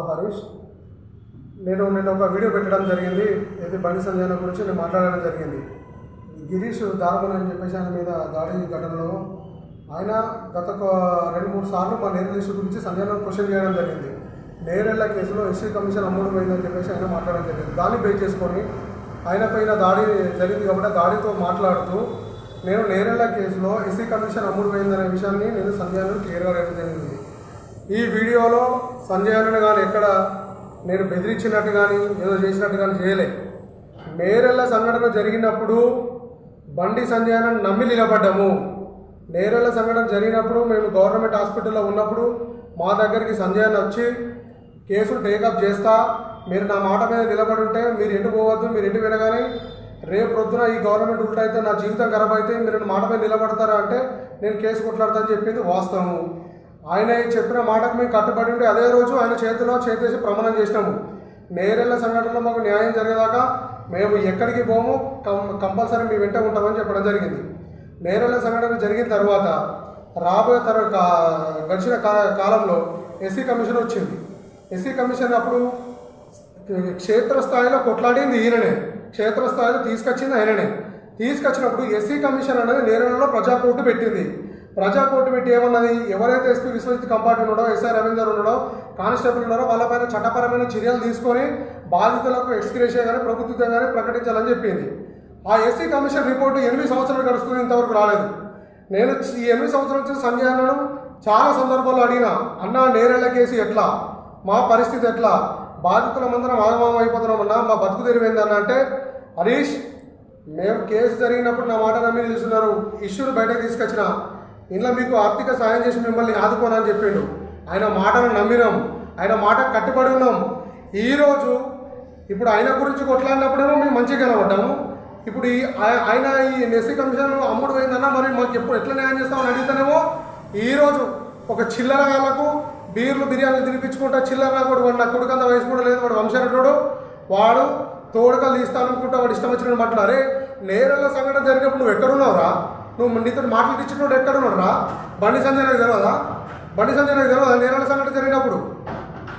హరీష్. నిన్న ఒక వీడియో పెట్టడం జరిగింది. ఇది బండి సంజయ్ గురించి నేను మాట్లాడడం జరిగింది. గిరీష్ దారుమన్ అని చెప్పేసి ఆయన మీద దాడి ఘటనలో ఆయన గత 2-3 సార్లు మా నేరెళ్ళ ఇష్యూ గురించి సంజయ్ క్వశ్చన్ చేయడం జరిగింది. నేరెళ్ళ కేసులో ఎస్సీ కమిషన్ అమ్ముడు పోయిందని చెప్పేసి ఆయన మాట్లాడడం జరిగింది. దాన్ని బేస్ చేసుకొని ఆయన పైన దాడి జరిగింది కాబట్టి దాడితో మాట్లాడుతూ నేను నేరెళ్ళ కేసులో ఎస్సీ కమిషన్ అమ్ముడు పోయిందనే విషయాన్ని నేను సంజయ్ క్లియర్గా వేయడం జరిగింది. ఈ వీడియోలో సంజయ్ అన్నను కానీ ఎక్కడ నేను బెదిరించినట్టు కానీ ఏదో చేసినట్టు కానీ చేయలే. నేరెళ్ళ సంఘటన జరిగినప్పుడు బండి సంజయ్ అన్నను నమ్మి నిలబడ్డాము. నేరెళ్ళ సంఘటన జరిగినప్పుడు మేము గవర్నమెంట్ హాస్పిటల్లో ఉన్నప్పుడు మా దగ్గరికి సంజయ్ అన్న వచ్చి కేసులు టేకప్ చేస్తా, మీరు నా మాట మీద నిలబడి ఉంటే మీరు ఎటు పోవద్దు, మీరు ఎటు వినగానే రేపు ప్రొద్దున ఈ గవర్నమెంట్ ఉల్టా అయితే నా జీవితం ఖరాబ్ అయితే మీరు మాట మీద నిలబడతారా అంటే నేను కేసు కొట్లాడతా అని చెప్పింది వాస్తవము. ఆయన చెప్పిన మాటకు మేము కట్టుబడి ఉంటే అదే రోజు ఆయన చేతిలో చేసేసి ప్రమాణం చేసినాము. నేరెళ్ళ సంఘటనలో మాకు న్యాయం జరిగేదాకా మేము ఎక్కడికి పోము, కంపల్సరీ మీ వెంట ఉంటామని చెప్పడం జరిగింది. నేరెళ్ళ సంఘటన జరిగిన తర్వాత రాబోయే గడిచిన కాలంలో ఎస్సీ కమిషన్ వచ్చింది. ఎస్సీ కమిషన్ అప్పుడు క్షేత్రస్థాయిలో కొట్లాడింది ఈయననే, క్షేత్రస్థాయిలో తీసుకొచ్చింది ఆయననే. తీసుకొచ్చినప్పుడు ఎస్సీ కమిషన్ అనేది నేరెళ్ళలో ప్రజాకోర్టు పెట్టింది. ప్రజాకోర్టు పెట్టి ఏమన్నది, ఎవరైతే ఎస్పీ విశ్వజిత్ కంపార్ట్ ఉన్నాడో, ఎస్ఐ రవీందర్ ఉన్నాడో, కానిస్టేబుల్ ఉన్నారో వాళ్ళపైన చట్టపరమైన చర్యలు తీసుకొని బాధితులకు ఎక్స్గ్రేషియా కానీ ప్రభుత్వం కానీ ప్రకటించాలని చెప్పింది. ఆ ఎస్సీ కమిషన్ రిపోర్టు 8 సంవత్సరాలు గడుస్తుంది, ఇంతవరకు రాలేదు. నేను ఈ 8 సంవత్సరాల నుంచి సంజయ్ అన్నను చాలా సందర్భాల్లో అడిగిన, అన్నా నేరెళ్ళ కేసు ఎట్లా, మా పరిస్థితి ఎట్లా, బాధితుల మందరం ఆగమాగం అయిపోతున్నామన్నా, మా బతుకు తెరివేందన్న అంటే, హరీష్ మేము కేసు జరిగినప్పుడు నా మాట నమ్మి నిలుస్తున్నారు, ఇష్యూని బయటకు తీసుకొచ్చిన, ఇంట్లో మీకు ఆర్థిక సాయం చేసి మిమ్మల్ని ఆదుకోనని చెప్పిండు. ఆయన మాటను నమ్మినాం, ఆయన మాట కట్టుబడి ఉన్నాం. ఈరోజు ఇప్పుడు ఆయన గురించి కొట్లాడినప్పుడేమో మేము మంచిగా కనబడ్డాము. ఇప్పుడు ఆయన ఈ ఎస్సీ కమిషన్ అమ్ముడు పోయిందన్నా మరి మాకు ఎప్పుడు ఎట్లా న్యాయం చేస్తామని అడిగితేనేమో ఈరోజు ఒక చిల్లర వాళ్ళకు బీర్లు బిర్యానీలు తినిపించుకుంటా చిల్లర కూడా వాడు నా కొడుకంత వయసు కూడా లేదు, వాడు వంశరెడ్డు, వాడు తోడుకలు తీస్తాననుకుంటా వాడు ఇష్టం వచ్చినట్టు మాట్లాడే. నేరెళ్ళ సంఘటన జరిగినప్పుడు నువ్వు ఎక్కడున్నావురా, నువ్వు నీతో మాట్లాడించినప్పుడు ఎక్కడున్నాడు రా? బండి సంజయ్ నాకు తెలియదా? బండి సంజయ్ నాకు తెలియదా? నేరెళ్ళ సంఘటన జరిగినప్పుడు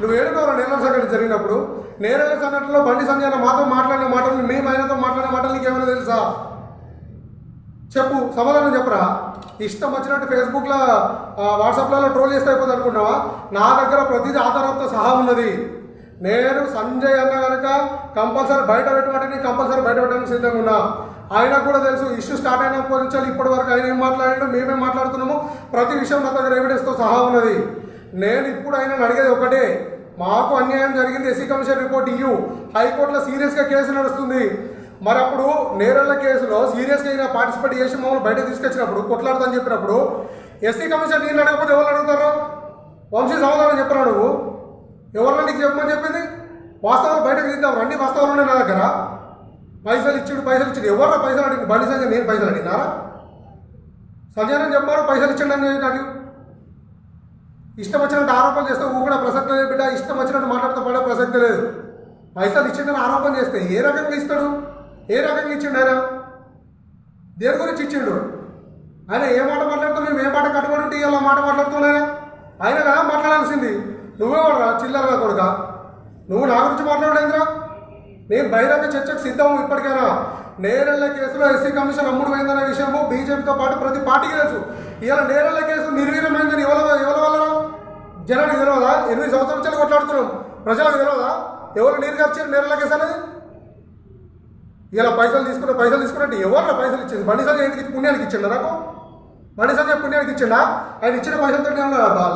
నువ్వు ఏడుకోరా? నేరెళ్ళ సంఘటన జరిగినప్పుడు నేరెళ్ళ సంఘటనలో బండి సంజయ్ మాతో మాట్లాడిన మాటలు, మేము ఆయనతో మాట్లాడిన మాటలు నీకేమైనా తెలుసా? చెప్పు, సమాధానం చెప్పరా? ఇష్టం వచ్చినట్టు ఫేస్బుక్లో వాట్సాప్లలో ట్రోల్ చేస్తే అయిపోతుంది అనుకుంటున్నావా? నా దగ్గర ప్రతిదీ ఆధారంతో సహా ఉన్నది. నేను సంజయ్ అన్న కనుక కంపల్సరీ బయట పెట్టడానికి సిద్ధంగా ఉన్నా. ఆయనకు కూడా తెలుసు ఇష్యూ స్టార్ట్ అయినప్పటి నుంచి ఇప్పటి వరకు ఆయన ఏం మాట్లాడాడు, మేమేం మాట్లాడుతున్నాము, ప్రతి విషయం నా దగ్గర ఎవిడెన్స్తో సహా ఉన్నది. నేను ఇప్పుడు ఆయన అడిగేది ఒకటే, మాకు అన్యాయం జరిగింది, ఎస్సీ కమిషన్ రిపోర్ట్ ఇయ్యు. హైకోర్టులో సీరియస్గా కేసు నడుస్తుంది. మరి అప్పుడు నేరెళ్ళ కేసులో సీరియస్గా అయినా పార్టిసిపేట్ చేసి మమ్మల్ని బయట తీసుకొచ్చినప్పుడు కొట్లాడదని చెప్పినప్పుడు ఎస్సీ కమిషన్ నేను అడగకపోతే ఎవరు అడుగుతారు? వంశీ సమాధానం చెప్పరా? నువ్వు ఎవరన్నా నీకు చెప్పమని చెప్పింది? వాస్తవాలు బయటకు తీద్దాం రండి, వాస్తవాలు ఉన్నాయి నా దగ్గర. పైసలు ఇచ్చిండు ఎవరన్నా పైసలు అడిగింది? బండి సంజయ్ నేను పైసలు అడిగినారా? సంజయ్ అని చెప్పారు పైసలు ఇచ్చిండు అని నాకు ఇష్టం వచ్చినట్టు ఆరోపణ చేస్తే కూడా ప్రసక్తి లేదు బిడ్డ, ఇష్టం వచ్చినట్టు మాట్లాడితే పడే ప్రసక్తి లేదు. పైసలు ఇచ్చిండని ఆరోపణ చేస్తే ఏ రకంగా ఇస్తాడు? ఏ రకంగా ఇచ్చిండు ఆయన? దేని గురించి ఇచ్చిండు? ఆయన ఏ మాట మాట్లాడుతూ మేము ఏ మాట కట్టుబడి ఉంటే ఇలా మాట మాట్లాడుతున్నాయా? ఆయన కదా మాట్లాడాల్సింది. నువ్వే వాడరా చిల్లరగా కొడుక, నువ్వు నా గురించి మాట్లాడలేదురా? నేను బహిరంగ చర్చకు సిద్ధము. ఇప్పటికైనా నేరెళ్ళ కేసులో ఎస్సీ కమిషన్ అమ్ముడు పోయిందనే విషయము బీజేపీతో పాటు ప్రతి పార్టీకి తెలుసు. ఇవాళ నేరెళ్ళ కేసు నిర్వీర్యమైందని ఎవరి వల్ల జనానికి తెలియదా? 8 సంవత్సరాల నుంచి కొట్లాడుతున్నాం, ప్రజలకు తెలియదా ఎవరు నీరు ఖర్చారు నేరెళ్ళ కేసు అనేది? ఇలా పైసలు తీసుకున్నట్టు ఎవరు పైసలు ఇచ్చింది? బండి సంజయ్ ఎందుకు పుణ్యానికి ఇచ్చిండా? నాకు బండి సంజయ్ పుణ్యానికి ఇచ్చిండా? ఆయన ఇచ్చిన పైసలతో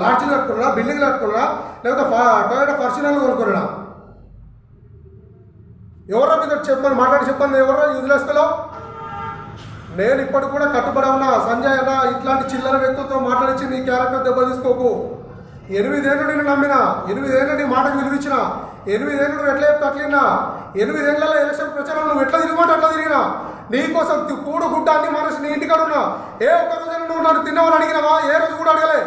లాడ్జీలు కట్టుకున్నా, బిల్డింగ్లు కట్టుకున్నా, లేకపోతే టొయోటా ఫార్చునర్లు కొనుక్కున్నా? ఎవరో మీద చెప్పండి ఎవరో యూజ్లెస్లో. నేను ఇప్పటికి కూడా కట్టుబడి ఉన్నా. సంజయ్ అన్న ఇట్లాంటి చిల్లర వ్యక్తులతో మాట్లాడించి నీ క్యారెక్టర్ దెబ్బ తీసుకోకు. 8 ఏళ్ళు నేను నమ్మిన, 8 ఏళ్ళు నీ మాటకు విలువించిన, 8 ఏళ్ళు నువ్వు ఎట్లా చెప్తే అట్లినా, 8 ఏళ్లలో ఎలక్షన్ ప్రచారం నువ్వు ఎట్లా తిరిగిపోతే అట్లా తిరిగినా. నీకోసం కూడు గుడ్డ అన్ని మనసు నీ ఇంటికాడ ఉన్నా. ఏ ఒక్క రోజైనా నువ్వు నన్ను తిన్నావని అడిగినావా? ఏ రోజు కూడా అడగలే.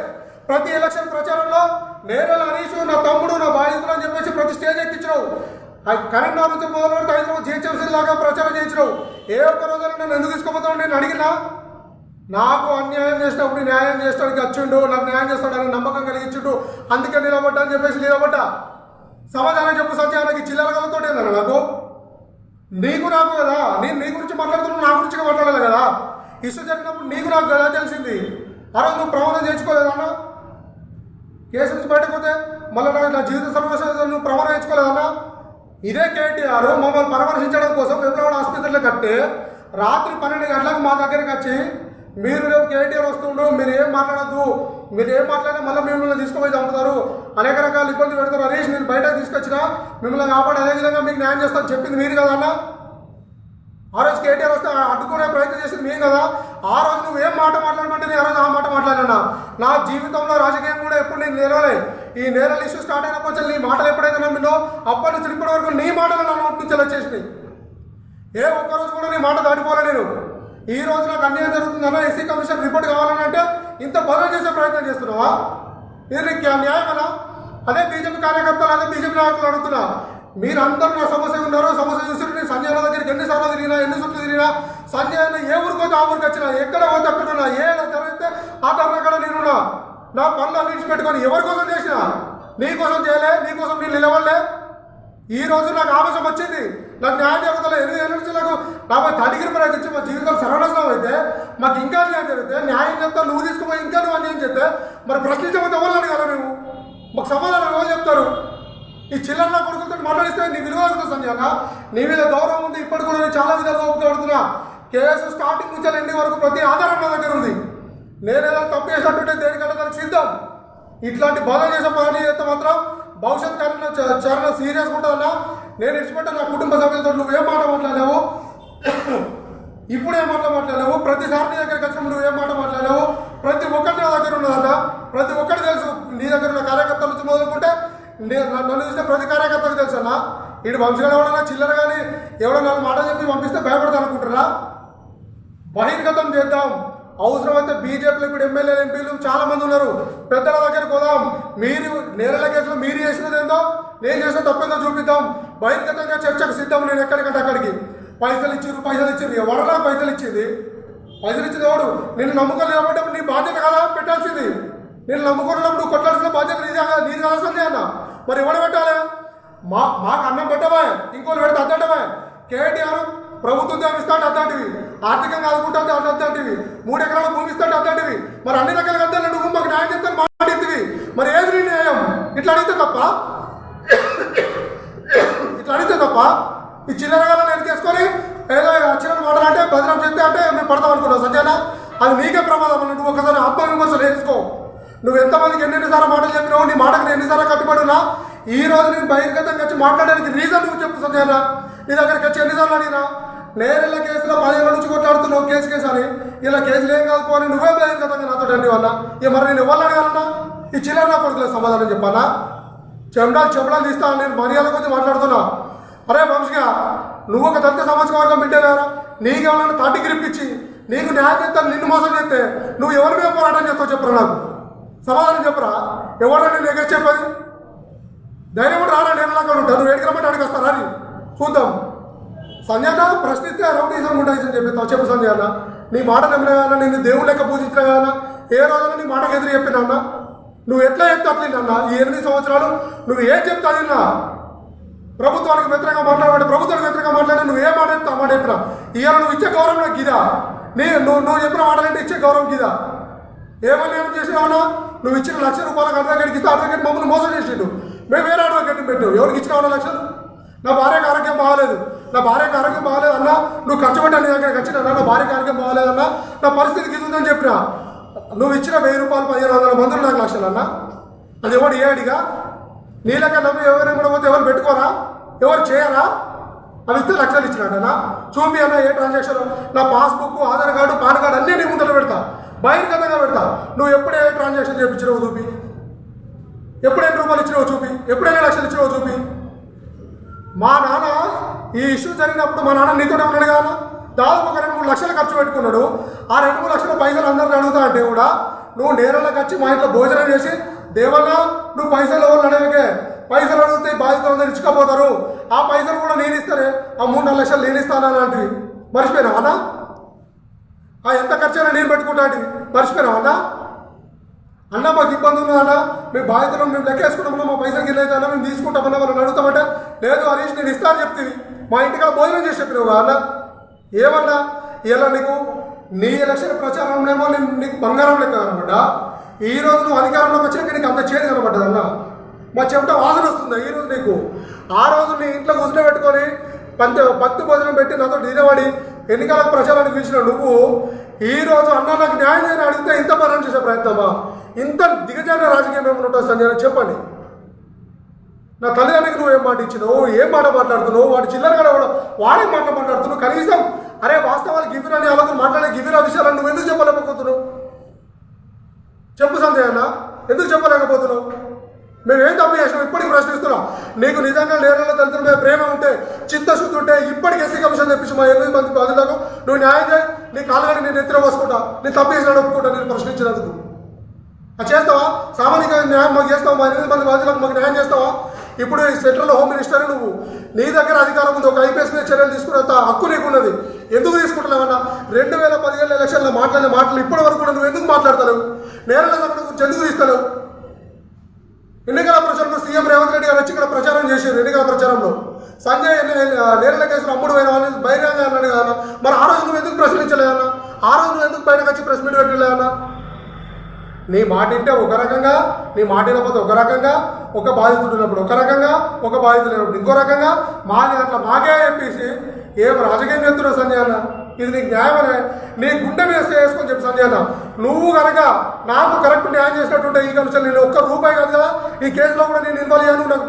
ప్రతి ఎలక్షన్ ప్రచారంలో నేరెళ్ళ హరీష్ నా తమ్ముడు నా బాధితుడు అని చెప్పేసి ప్రతి స్టేజ్ ఎక్కించినావు. కరీంనగర్ నుంచి మొదలుపెట్టి హైదరాబాద్ జిహెచ్ఎంసీ లాగా ప్రచారం చేయించినావు. ఏ ఒక్క రోజైనా నన్ను ఎందుకు తీసుకోపోతావు నేను అడిగినా? నాకు అన్యాయం చేసినప్పుడు న్యాయం చేస్తానికి వచ్చిండు, నాకు న్యాయం చేస్తాడని నమ్మకం కలిగించుండు, అందుకే నిలబడ్డా అని చెప్పేసి నిలబడ్డా. సమాధానం చెప్పు సంజయ్ అన్నకి చిల్లరగలతో ఏందన్న నాకు నీకు నాకు కదా నేను నీ గురించి మాట్లాడుతున్నాను నా గురించి మాట్లాడాలి కదా ఇష్యూ జరిగినప్పుడు నీకు నాకు కదా తెలిసింది ఆ రోజు నువ్వు ప్రమాణం చేయించుకోలేదన్నా కేసు నుంచి బయటకు పోతే మళ్ళీ నా జీవిత సర్వస్వం నువ్వు ప్రమాణం చేయించుకోలేదన్నా ఇదే కేటీఆర్ మమ్మల్ని పరామర్శించడం కోసం విప్లవాడ ఆసుపత్రిలో కట్టి రాత్రి 12 గంటలకు మా దగ్గరికి వచ్చి మీరు రేపు కేటీఆర్ వస్తుండు మీరు ఏం మాట్లాడద్దు మీరు ఏం మాట్లాడినా మళ్ళీ మిమ్మల్ని తీసుకుపోయి చంపుతారు అనేక రకాల ఇబ్బంది పెడతారు హరీష్ నేను బయటకు తీసుకొచ్చినా మిమ్మల్ని కాపాడు అదేవిధంగా మీకు న్యాయం చేస్తాను చెప్పింది మీరు కదా అన్న ఆ రోజు కేటీఆర్ వస్తే అడ్డుకునే ప్రయత్నం చేసింది మేము కదా ఆ రోజు నువ్వు ఏం మాట మాట్లాడమంటే నేను ఆ రోజు ఆ మాట మాట్లాడినా నా జీవితంలో రాజకీయం కూడా ఎప్పుడు నేను నిలవలే ఈ నేరల్ ఇష్యూ స్టార్ట్ అయినప్పుడు నీ మాటలు ఎప్పుడైతే నమ్మిందో అప్పటి నుంచి ఇప్పటి వరకు నీ మాటలు నా నోటి నుంచి వచ్చేసినాయి ఏ ఒక్కరోజు కూడా నీ మాట దాటిపోలే నేను ఈ రోజు నాకు అన్యాయం జరుగుతుందన్నా ఎస్సీ కమిషన్ రిపోర్ట్ కావాలని అంటే ఇంత బలం చేసే ప్రయత్నం చేస్తున్నావా ఇది నీకు న్యాయమనా అదే బీజేపీ కార్యకర్తలు అదే బీజేపీ నాయకులు అడుగుతున్నా మీరందరూ నా సమస్య ఉన్నారు సమస్య చూసి నేను సంజయ్ అన్న దగ్గరికి ఎన్నిసార్లు తిరిగినా ఎన్ని చుట్టూ తిరిగినా సంజయ్ అన్న ఏ ఊరికి పోతే ఆ ఊరికి వచ్చినా ఎక్కడ పోతే అక్కడ ఉన్నా ఏ జరిగితే ఆ ధరణ నేనున్నా నా పనులు అన్నించి పెట్టుకొని ఎవరి కోసం చేసినా నీ కోసం చేయలే నీ కోసం నేను నిలవలే ఈ రోజు నాకు ఆవేశం వచ్చింది నాకు న్యాయం జరుగుతలే 8 ఏళ్ళ నుంచి నాకు తడిగిరి ప్రయత్నించి మా జీవితం సర్వనాశనం అయితే మాకు ఇంకా న్యాయం జరిగితే న్యాయం చెప్తా నువ్వు తీసుకుపోయి ఇంకా నువ్వు అన్యాయం చెప్తే మరి ప్రశ్నించకపోతే ఎవరు అడగాలి మేము మాకు సమాధానం ఎవరు చెప్తారు ఈ చిల్లర కొడుకులతో మాట్లాడిస్తే నీ విలువ సంజయ్ అన్న నీ మీద గౌరవం ఉంది ఇప్పటి కూడా నేను చాలా విధాలుగా ఉపయోగపడుతున్నా కేసు స్టార్టింగ్ నుంచి ఎండింగ్ వరకు ప్రతి ఆధారం నా దగ్గర ఉంది నేనేదో తప్పు చేసినట్టుంటే దేనికంటే దానికి సిద్ధం ఇట్లాంటి బాధ చేసే పని చేస్తే మాత్రం భవిష్యత్ కార్యంలో చాలా సీరియస్గా ఉంటుందన్నా నేను ఇచ్చిపెట్ట నా కుటుంబ సభ్యులతో నువ్వేం మాట మాట్లాడావు ఇప్పుడు ఏం మాట మాట్లాడావు ప్రతిసారి నీ దగ్గరికి వచ్చినప్పుడు నువ్వేం మాట మాట్లాడావు ప్రతి ఒక్కటి నా దగ్గర ఉన్నదన్న ప్రతి ఒక్కటి తెలుసు నీ దగ్గర ఉన్న కార్యకర్తల నుంచి మొదలుకుంటే నన్ను చూస్తే ప్రతి కార్యకర్తకు తెలుసు అన్న ఇటు వంశీగా ఎవడన్నా చిల్లర కానీ ఎవడో 4 మాటలు చెప్పి పంపిస్తే భయపడతా అనుకుంటారా బహిర్గతం చేద్దాం అవసరమైతే బీజేపీలో ఇప్పుడు ఎమ్మెల్యేలు ఎంపీలు చాలా మంది ఉన్నారు పెద్దల దగ్గరికి పోదాం మీరు నేరల కేసులో మీరు చేసినది ఏందో నేను చేసిన తప్పేందో చూపిద్దాం బహిర్గతంగా చర్చకు సిద్ధం నేను ఎక్కడికంటే అక్కడికి పైసలు ఇచ్చిర్రు ఎవడన్నా పైసలు ఇచ్చింది ఎవడు నిన్ను నమ్ముకోలేదు కాబట్టి నీ బాధ్యత కదా పెట్టాల్సింది నేను నమ్ముకున్నప్పుడు నువ్వు కొట్టాల్సిన బాధ్యత నీది కలసింది అన్న మరి ఎవడు పెట్టాలి మాకు అన్నం పెట్టవా ఇంకోళ్ళు పెడితే అద్దటవా కేటీఆర్ ప్రభుత్వం ఇస్తాడు అద్దంటివి ఆర్థికంగా ఆదుకుంటే అద్దంటివి 3 ఎకరాల భూమి ఇస్తాడు అద్దంటివి మరి అన్ని రకాలుగా అద్దాలు నువ్వు మాకు న్యాయం చెప్తాను మాట్లాడివి మరి ఏది న్యాయం ఇట్లా అడిగితే తప్ప ఈ చిల్లరగా నేను తీసుకొని ఏదో చిన్న మాటలంటే భద్రం చెప్తే అంటే మేము పడతాం అనుకున్నావు సత్యాన అది నీకే ప్రమాదం నువ్వు ఒకసారి ఆత్మవిమర్శ నేర్చుకో నువ్వు ఎంతమందికి ఎన్నిసార్లు మాటలు చెప్పినావు నీ మాటకు నేను ఎన్నిసార్లు కట్టుబడినా ఈ రోజు నేను బహిర్గతంగా వచ్చి మాట్లాడడానికి రీజన్ నువ్వు చెప్పు సత్యాన నీ దగ్గరికి వచ్చి ఎన్నిసార్లు అడిగినా నేరెళ్ళ కేసులో 10 ఏళ్ళ నుంచి కొట్లాడుతున్నావు కేసు అని ఇలా కేసులు ఏం కాదుకోని నువ్వే బహిర్గతంగా నాతో అండి వల్ల ఇక మరి నేను ఎవరు అడగాలన్నా ఈ చిల్లర నా కొడుకులే సమాధానం చెప్పాలా చెమడాలు తీస్తాను నేను మర్యాద గురించి మాట్లాడుతున్నా అరే వంశీగా నువ్వు ఒక దళిత సామాజిక వర్గం బిడ్డేవారా నీకు ఎవరైనా 30 గ్రిప్ ఇచ్చి నీకు న్యాయం చేస్తాను నిన్ను మోసం చేస్తే నువ్వు ఎవరి మీద పోరాటం చేస్తావు చెప్పరా నాకు సమాధానం చెప్పరా ఎవరైనా నేను ఎగర చెప్పది ధైర్యం కూడా రానా నేను లాగా ఉంటాను నువ్వు ఏడికి రమ్మంటే అడిగి వస్తారా అని చూద్దాం సంజయ్ అన్న ప్రశ్నిస్తే రౌడీజం గుండాయిజం చెప్పేస్తావు చెప్పు సంజయ్ అన్న నీ మాట నమ్మినా కానీ నేను దేవుడు లెక్క పూజించినా కానీ ఏ రోజైనా నీ మాటకు ఎదురు చెప్పినా అన్న నువ్వు ఎట్లా చెప్తా అట్లేదన్న ఈ 8 సంవత్సరాలు నువ్వు ఏం చెప్తా అదిన్నా ప్రభుత్వానికి వ్యతిరేకంగా మాట్లాడే ప్రభుత్వానికి వ్యతిరేకంగా మాట్లాడే నువ్వు ఏ మాట చెప్తా మాట చెప్పినా ఇవాళ నువ్వు ఇచ్చే గౌరవం నాకు గిదా నువ్వు చెప్పిన మాటలంటే ఇచ్చే గౌరవం గిదా ఏమన్నా చేసినావన్నా నువ్వు ఇచ్చిన ₹1,00,000 అడ్వకేట్కి ఇస్తే అడ్వకేట్ మమ్మల్ని మోసం చేసిండు మేము వేరే అడ్వకేట్ని పెట్టావు ఎవరికి ఇచ్చినావన్నా లక్షలు నా భార్యకు ఆరోగ్యం బాగాలేదు అన్నా నువ్వు ఖర్చు పెట్టా నీ దగ్గరికి వచ్చినా నా భార్యకు ఆరోగ్యం బాగాలేదన్నా నా పరిస్థితి ఇది ఉందని చెప్పినా నువ్వు ఇచ్చిన ₹1000 1,500 మందులు నాకు లక్షలు అన్నా అది ఎవడు ఏ అడిగా నీలక నమ్మి ఎవరైనా కూడా పోతే ఎవరు పెట్టుకోరా ఎవరు చేయరా అవి ఇస్తే లక్షలు ఇచ్చినాడనా చూపి అన్న ఏ ట్రాన్సాక్షన్ నా passbook Aadhaar card pan card అన్నీ నీ ముందర పెడతా బహిర్గతంగా పెడతా నువ్వు ఎప్పుడు ఏ ట్రాన్సాక్షన్ చేయించినావు చూపి ఎప్పుడు ₹8 ఇచ్చినావు చూపి ఎప్పుడు ఎన్ని లక్షలు ఇచ్చినావు చూపి మా నాన్న ఈ ఇష్యూ జరిగినప్పుడు మా నాన్న నీతోనే ఉన్నాడు కదా దాదాపు ఒక 2-3 లక్షలు ఖర్చు పెట్టుకున్నాడు ఆ 2-3 లక్షల పైసలు అందరిని అడుగుతా అంటే కూడా నువ్వు నేరలకు వచ్చి మా ఇంట్లో భోజనం చేసి దేవన్నా నువ్వు పైసలు ఎవరు అడగకే పైసలు అడిగితే బాధ్యత అందరూ ఇచ్చుకోపోతారు ఆ పైసలు కూడా నేను ఇస్తానే ఆ 3-4 లక్షలు నేను ఇస్తాను అలాంటివి మర్చిపోయినావు అన్నా ఆ ఎంత ఖర్చు అయినా నేను పెట్టుకుంటా అంటే మర్చిపోయినావు అన్నా అన్న మాకు ఇబ్బంది ఉన్నదన్న మేము బాధితులను మేము లెక్కేసుకుంటామన్నా మా పైసలు గిన్నె అయితే అన్న మేము తీసుకుంటామన్నా వాళ్ళని అడుగుతామంటే లేదు హరీష్ నేను ఇస్తాను చెప్తుంది మా ఇంటికి భోజనం చేసి చెప్పినావు అన్న ఏమన్నా ఇలా నీకు నీ ఎలక్షన్ ప్రచారంలోనేమో నేను నీకు బంగారం లెక్క అనమాట ఈ రోజు నువ్వు అధికారంలోకి వచ్చినాక నీకు అంత చేతి కనబడ్డది అన్న మా చెమట వాసన వస్తుందా ఈ రోజు నీకు ఆ రోజు నీ ఇంట్లో కూర్చుని పెట్టుకొని భక్తి భోజనం పెట్టి నాతో నిలబడి ఎన్నికలకు ప్రచారాన్ని పిలిచిన నువ్వు ఈ రోజు అన్న నాకు న్యాయం చేయని అడిగితే ఇంత పరం చేసే ప్రయత్నమా ఇంత దిగజారిన రాజకీయం ఏమైనా ఉంటుంది సంజయ్ చెప్పండి నా తల్లిదండ్రులకు నువ్వు ఏం మాట ఇచ్చినావు ఏం మాట మాట్లాడుతున్నావు వాడి చిల్లరగా వాడే మాట మాట్లాడుతున్నావు కనీసం అరే వాస్తవాలు గివిరని అలాగే మాట్లాడే గివిరా విషయాలను నువ్వు ఎందుకు చెప్పలేకపోతున్నావు చెప్పు సంజయ్ అన్న ఎందుకు చెప్పలేకపోతున్నావు మేము ఏం తప్పు చేసినాం ఇప్పటికి ప్రశ్నిస్తున్నాం నీకు నిజంగా నేలలో దళితుల ప్రేమ ఉంటే చిత్తశుద్ధి ఉంటే ఇప్పటికి ఎస్సీ కమిషన్ తెప్పించి మా 8 మంది బాధితులకు నువ్వు న్యాయం చేయి నీ కాళ్ళని నేను ఎత్తున పోసుకుంటా నేను తప్పు చేసిన ఒప్పుకుంటా నేను ప్రశ్నించినందుకు అది చేస్తావా సామాజిక న్యాయం మాకు చేస్తావా మా 8 మంది బాధితులకు మాకు న్యాయం చేస్తావా ఇప్పుడు ఈ సెంట్రల్ హోమ్ మినిస్టర్ నువ్వు నీ దగ్గర అధికారం ఉంది ఒక ఐపీఎస్ మీద చర్యలు తీసుకునేంత హక్కు నీకున్నది ఎందుకు తీసుకుంటున్నావన్నా 2017 ఎలక్షన్లో మాట్లాడిన మాటలు ఇప్పటి వరకు కూడా నువ్వు ఎందుకు మాట్లాడతావు నేరల గురించి ఎందుకు తీస్తావు ఎన్నికల ప్రచారంలో సీఎం రేవంత్ రెడ్డి గారు వచ్చి ఇక్కడ ప్రచారం చేశారు ఎన్నికల ప్రచారంలో సంజయ్ నేరల కేసులు అమ్ముడు పోయిన వాళ్ళని బహిరంగ అన్నాడు కదా మరి ఆ రోజు నువ్వు ఎందుకు ప్రశ్నించలేదన్నా ఆ రోజు నువ్వు ఎందుకు బయటకు వచ్చి ప్రెస్ మీట్ పెట్టలేదన్నా నీ మాట ఇంటే ఒక రకంగా నీ మాట వినకపోతే ఒక రకంగా ఒక బాధితుడు ఉన్నప్పుడు ఒక రకంగా ఒక బాధితుడు లేనప్పుడు ఇంకో రకంగా మాది అట్లా మాకే చెప్పేసి ఏం రాజకీయం చేస్తున్నావు సంజయ్ అన్న ఇది నీకు న్యాయమనే నీ గుండె మీద వేసుకొని చెప్పి సంజయ్ అన్న నువ్వు కనుక నాకు కరెక్ట్ న్యాయం చేసినట్టుంటే ఈ కనుక నేను ₹1 కాదు కదా ఈ కేసులో కూడా నేను ఇన్వాల్వ్ అయ్యాను నాకు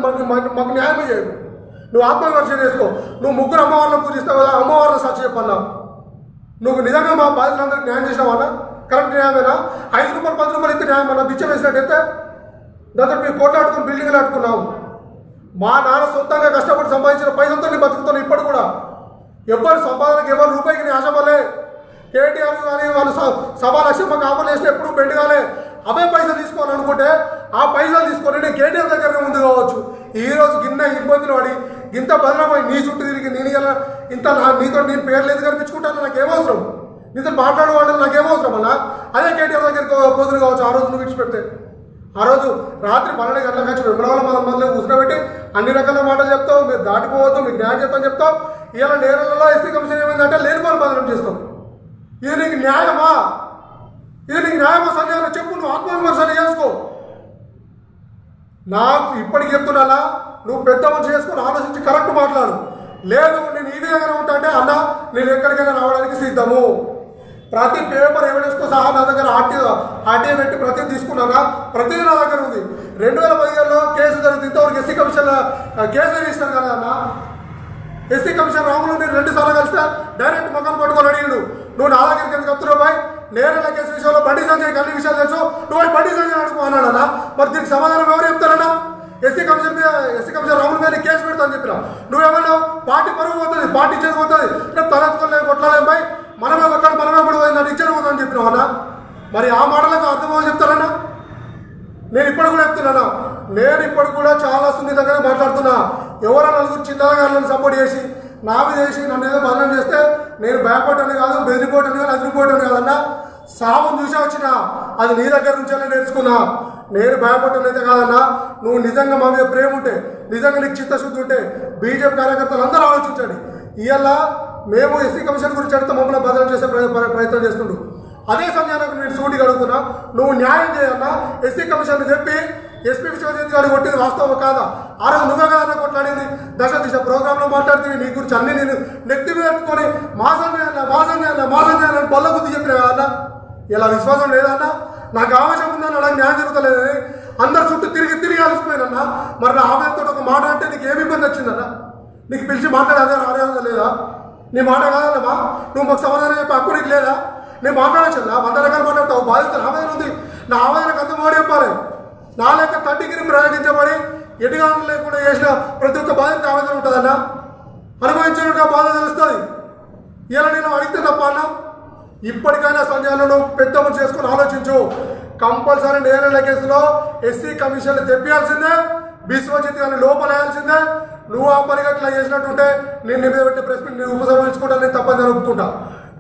మాకు న్యాయమే చేయను నువ్వు ఆత్మవిమర్శ చేసుకో నువ్వు 3 అమ్మవారిని పూజిస్తావు కదా అమ్మవారిని సాక్షి చెప్పన్నా నువ్వు నిజంగా మా బాధితులందరికీ న్యాయం చేసినావన్నా కరెక్ట్ న్యాయమేనా ₹5 ₹10 ఇస్తే న్యాయమన్నా బిచ్చం వేసినట్టయితే దాంతో మీరు కోట్లాడుకుని బిల్డింగ్లు ఆడుకున్నావు మా నాన్న సొంతంగా కష్టపడి సంపాదించిన పైసలతో నేను బతుకుతాను ఇప్పుడు కూడా ఎవరు సంపాదనకి ఎవరు రూపాయికి ఆశపడలే కేటీఆర్ కానీ వాళ్ళు సభా లక్ష్యం మాకు ఆఫర్ చేస్తే ఎప్పుడు బెండ్ కాలే అవే పైసలు తీసుకోవాలనుకుంటే ఆ పైసలు తీసుకొని నేను కేటీఆర్ దగ్గరనే ముందు కావచ్చు ఈ రోజు గిన్నె ఇబ్బందులు పడి ఇంత బదనమై నీ చుట్టూ తిరిగి నేను ఇంత నీతో నేను పేర్లు ఎందుకు కనిపించుకుంటాను నాకేమవసరం నీతో మాట్లాడేవాళ్ళు నాకేమవసరం అలా అదే కేటీఆర్ దగ్గరికి పోదులు కావచ్చు ఆ రోజు నువ్వు విడిచిపెడితే ఆ రోజు రాత్రి 12 గంటలకు వచ్చి విమలవాళ్ళ మనల్ని కూర్చోబెట్టి అన్ని రకాల మాటలు చెప్తావు మీరు దాటిపోవద్దు మీకు న్యాయం చేస్తామని చెప్తావు ఇలా నేరలలో ఎస్సీ కమిషన్ ఏమైందంటే లేని వాళ్ళు బదనం చేస్తాం ఇది నీకు న్యాయమా సంజయ్ చెప్పు నువ్వు ఆత్మవిమర్శన చేసుకో నాకు ఇప్పటికి చెప్తున్నా నువ్వు పెద్ద మనిషి చేసుకొని ఆలోచించి కరెక్ట్ మాట్లాడు లేదు నేను ఈ విధంగానే ఉంటా అంటే అన్న నేను ఎక్కడికైనా రావడానికి సిద్ధము ప్రతి పేపర్ ఎవిడెన్స్తో సహా నా దగ్గర ఆర్టీఐ పెట్టి ప్రతిదీ తీసుకున్నాగా ప్రతిదీ నా దగ్గర ఉంది 2017లో కేసు జరుగుతుంది ఇంతవరకు ఎస్సీ కమిషన్ కేసు రిజిస్టర్ కదా అన్న ఎస్సీ కమిషన్ రాములు నేను 2 సార్లు కలిస్తే డైరెక్ట్ మొక్కలు పట్టుకొని అడిగాడు నువ్వు నా దగ్గరికి ఎందుకు వస్తున్నావు బాయ్ నేరేళ్ల కేసు విషయంలో బండి సంజయ్ అన్ని విషయాలు తెలుసు నువ్వు బండి సంజయ్ అడుగు అన్నాడన్నా మరి దీనికి సమాధానం ఎవరు చెప్తారన్నా ఎస్సీ కమిషన్ రాముల మీద కేసు పెడతా అని చెప్పినా నువ్వేమన్నావు పార్టీ పరువు పోతుంది పార్టీ ఇచ్చేది పోతుంది రేపు తలెత్తుకోలేదు కొట్లాలేం బాయ్ మనమే కొట్లాడు మనమే కూడా పోయిందని ఇచ్చేది పోతుందని చెప్పినావు అన్నా మరి ఆ మాటలకు అర్థమని చెప్తారన్నా నేను ఇప్పుడు కూడా చెప్తున్నానా నేను ఇప్పుడు కూడా చాలా సున్నితంగానే మాట్లాడుతున్నా ఎవరో నలుగురు చిన్నగాళ్ళని సపోర్ట్ చేసి నావి చేసి నన్ను ఏదో బదనం చేస్తే నేను భయపడ్డాను కాదు బెదిరిపోవటం కాదు అదిరిపోవటం కాదన్నా సాగును చూసే వచ్చినా అది నీ దగ్గర నుంచే నేర్చుకున్నా నేను భయపడటం అయితే కాదన్నా నువ్వు నిజంగా మా మీద ప్రేమ ఉంటే నిజంగా నీకు చిత్తశుద్ధి ఉంటే బీజేపీ కార్యకర్తలు అందరూ ఆలోచించండి ఇవాళ మేము ఎస్సీ కమిషన్ గురించి అడిగితే మమ్మల్ని బదనం చేసే ప్రయత్నం చేస్తుండు అదే సమయానికి నేను సూటిగా అడుగుతున్నా నువ్వు న్యాయం చేయన్నా ఎస్సీ కమిషన్ చెప్పి ఎస్పీ విశ్వజిత్ గారు కొట్టింది వాస్తవం కాదా ఆ రోజు నువ్వే కదా కొట్లాడింది దశ దిశ ప్రోగ్రాంలో మాట్లాడుతుంది నీ గురించి అన్ని నేను నెత్తి మీద పెట్టుకొని మాసన్యాన్ని బల్ల బుద్ధి చెప్పిన కదా ఇలా విశ్వాసం లేదన్నా నాకు ఆవేశం ఉందని అలా న్యాయం జరుగుతలేదని అందరు చుట్టూ తిరిగి అలసిపోయినన్నా మరి నా ఆవేశంతో ఒక మాట అంటే నీకు ఏమి ఇబ్బంది వచ్చిందన్నా నీకు పిలిచి మాట్లాడే అదే లేదా నీ మాట కాదమ్మా నువ్వు మాకు సమాధానం చెప్పి హక్కు నీకు లేదా నేను మాట్లాడచ్చా 100 రకాలు మాట్లాడతావు బాధితులు ఆవేదన ఉంది నా ఆవేదనకు అంత మాట చెప్పాలి నా లెక్క తండ్రిగిరి ప్రయోగించబడి ఎటుగానం లేకుండా చేసిన ప్రతి ఒక్క బాధిత ఆవేదన ఉంటుందన్నా అనుభవించినట్టుగా బాధ తెలుస్తుంది ఇలా నేను అడిగితే తప్ప అన్నా ఇప్పటికైనా సంజయ్ పెద్ద మనిషి చేసుకుని ఆలోచించు కంపల్సరీ నేరేళ్ల కేసులో ఎస్సీ కమిషన్ తెప్పియాల్సిందే విశ్వజిత్ గారిని లోపలేయాల్సిందే నువ్వు ఆ పరిగట్లా చేసినట్టుంటే నేను మీద పెట్టి ప్రెస్ మీట్ ఉపసంహరించుకుంటా నేను తప్పని ఒప్పుకుంటా